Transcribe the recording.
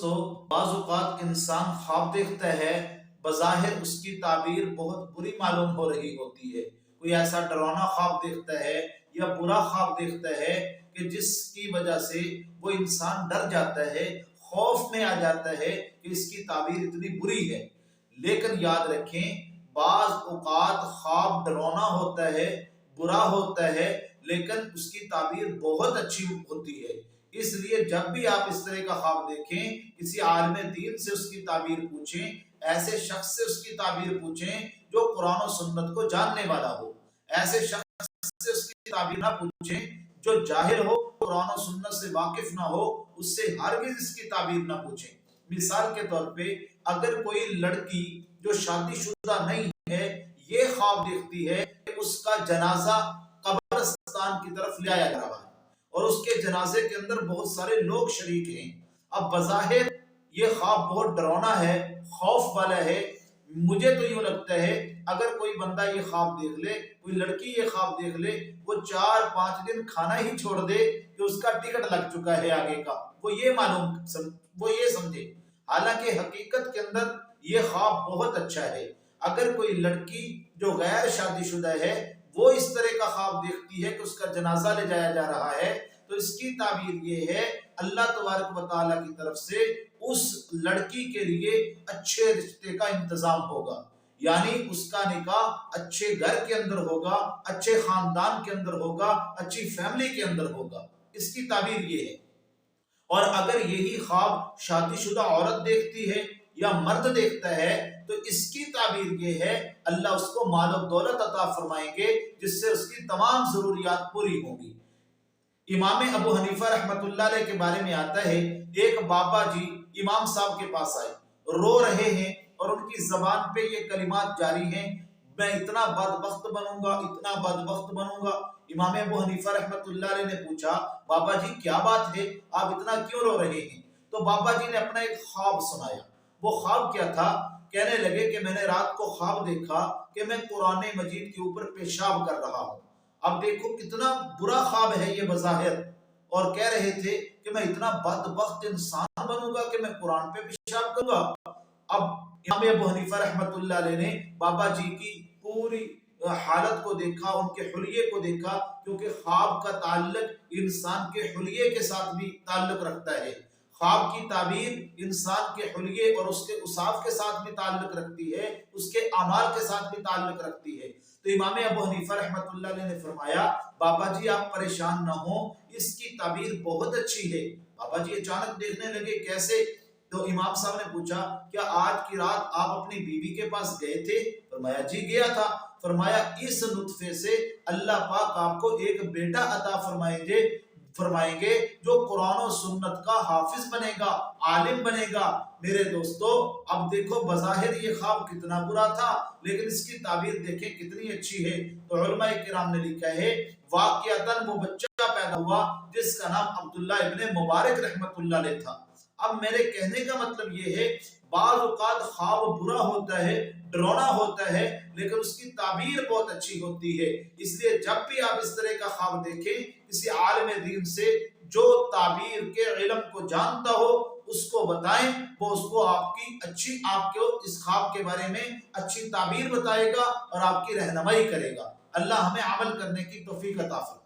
تو بعض اوقات انسان خواب دیکھتا ہے، بظاہر اس کی تعبیر بہت بری معلوم ہو رہی ہوتی ہے۔ کوئی ایسا ڈراؤنا خواب دیکھتا ہے یا برا خواب دیکھتا ہے کہ جس کی وجہ سے وہ انسان ڈر جاتا ہے، خوف میں آ جاتا ہے کہ اس کی تعبیر اتنی بری ہے۔ لیکن یاد رکھیں، بعض اوقات خواب ڈراؤنا ہوتا ہے، برا ہوتا ہے، لیکن اس کی تعبیر بہت اچھی ہوتی ہے۔ اس لیے جب بھی آپ اس طرح کا خواب دیکھیں، کسی عالم دین سے اس کی تعبیر پوچھیں، ایسے شخص سے اس کی تعبیر پوچھیں جو قرآن و سنت کو جاننے والا ہو۔ ایسے شخص سے اس کی تعبیر نہ پوچھیں جو جاہل ہو، قرآن و سنت سے واقف نہ ہو، اس سے ہرگز اس کی تعبیر نہ پوچھیں۔ مثال کے طور پہ اگر کوئی لڑکی جو شادی شدہ نہیں ہے یہ خواب دیکھتی ہے کہ اس کا جنازہ قبرستان کی طرف لے آیا جا رہا ہے اور اس کے جنازے کے اندر بہت سارے لوگ شریک ہیں، اب بظاہر یہ خواب بہت ڈراؤنا ہے، خوف والا ہے۔ مجھے تو یوں لگتا ہے اگر کوئی بندہ یہ خواب دیکھ لے، کوئی لڑکی یہ خواب دیکھ لے، وہ 4-5 دن کھانا ہی چھوڑ دے کہ اس کا ٹکٹ لگ چکا ہے آگے کا، وہ یہ سمجھے۔ حالانکہ حقیقت کے اندر یہ خواب بہت اچھا ہے۔ اگر کوئی لڑکی جو غیر شادی شدہ ہے وہ اس طرح کا خواب دیکھتی ہے کہ اس کا جنازہ لے جایا جا رہا ہے، تو اس کی تعبیر یہ ہے اللہ تبارک و تعالیٰ کی طرف سے اس لڑکی کے لیے اچھے رشتے کا انتظام ہوگا، یعنی اس کا نکاح اچھے گھر کے اندر ہوگا، اچھے خاندان کے اندر ہوگا، اچھی فیملی کے اندر ہوگا۔ اس کی تعبیر یہ ہے۔ اور اگر یہی خواب شادی شدہ عورت دیکھتی ہے یا مرد دیکھتا ہے تو اس کی تعبیر یہ ہے اللہ اس کو مال و دولت عطا فرمائیں گے جس سے اس کی تمام ضروریات پوری ہوں گی۔ امام ابو حنیفہ رحمۃ اللہ علیہ کے بارے میں آتا ہے، ایک بابا جی امام صاحب کے پاس آئے، رو رہے ہیں اور ان کی زبان پہ یہ کلمات جاری ہیں، میں اتنا بدبخت بنوں گا، اتنا بدبخت بنوں گا۔ امام ابو حنیفہ رحمۃ اللہ علیہ نے پوچھا، بابا جی کیا بات ہے، آپ اتنا کیوں رو رہے ہیں؟ تو بابا جی نے اپنا ایک خواب سنایا۔ وہ خواب کیا تھا؟ کہنے لگے کہ میں نے رات کو خواب دیکھا کہ میں قرآن مجید کے اوپر پیشاب کر رہا ہوں۔ اب دیکھو کتنا برا خواب ہے یہ بظاہر، اور کہہ رہے تھے کہ میں اتنا بدبخت انسان بنوں گا کہ میں قرآن پہ پیشاب کروں گا۔ اب امام ابو حنیفہ رحمۃ اللہ علیہ نے بابا جی کی پوری حالت کو دیکھا، ان کے حلیے کو دیکھا، کیونکہ خواب کا تعلق انسان کے حلیے کے ساتھ بھی تعلق رکھتا ہے۔ خواب کی تعبیر انسان کے حلیے اور اس کے اوصاف کے ساتھ بھی تعلق رکھتی ہے، اس کے اعمال کے ساتھ بھی تعلق رکھتی ہے۔ تو امام ابو حنیفہ رحمۃ اللہ علیہ نے فرمایا، بابا جی آپ پریشان نہ ہوں، اس کی تعبیر بہت اچھی ہے۔ بابا جی اچانک دیکھنے لگے کیسے؟ تو امام صاحب نے پوچھا، کیا آج کی رات آپ اپنی بیوی کے پاس گئے تھے؟ فرمایا جی گیا تھا۔ فرمایا اس نطفے سے اللہ پاک آپ کو ایک بیٹا عطا فرمائیں گے جو قرآن و سنت کا حافظ بنے گا، عالم بنے گا۔ میرے دوستو اب دیکھو بظاہر یہ خواب کتنا برا تھا لیکن اس کی تعبیر دیکھیں کتنی اچھی ہے۔ تو علماء کرام نے لکھا ہے واقعتاً وہ بچہ پیدا ہوا جس کا نام عبداللہ ابن مبارک رحمت اللہ علیہ تھا۔ اب میرے کہنے کا مطلب یہ ہے بعض اوقات خواب برا ہوتا ہے، ڈراؤنا ہوتا ہے، لیکن اس کی تعبیر بہت اچھی ہوتی ہے۔ اس لیے جب بھی آپ اس طرح کا خواب دیکھیں کسی عالم دین سے جو تعبیر کے علم کو جانتا ہو اس کو بتائیں، وہ اس کو آپ کو اس خواب کے بارے میں اچھی تعبیر بتائے گا اور آپ کی رہنمائی کرے گا۔ اللہ ہمیں عمل کرنے کی توفیق عطا فرمائے۔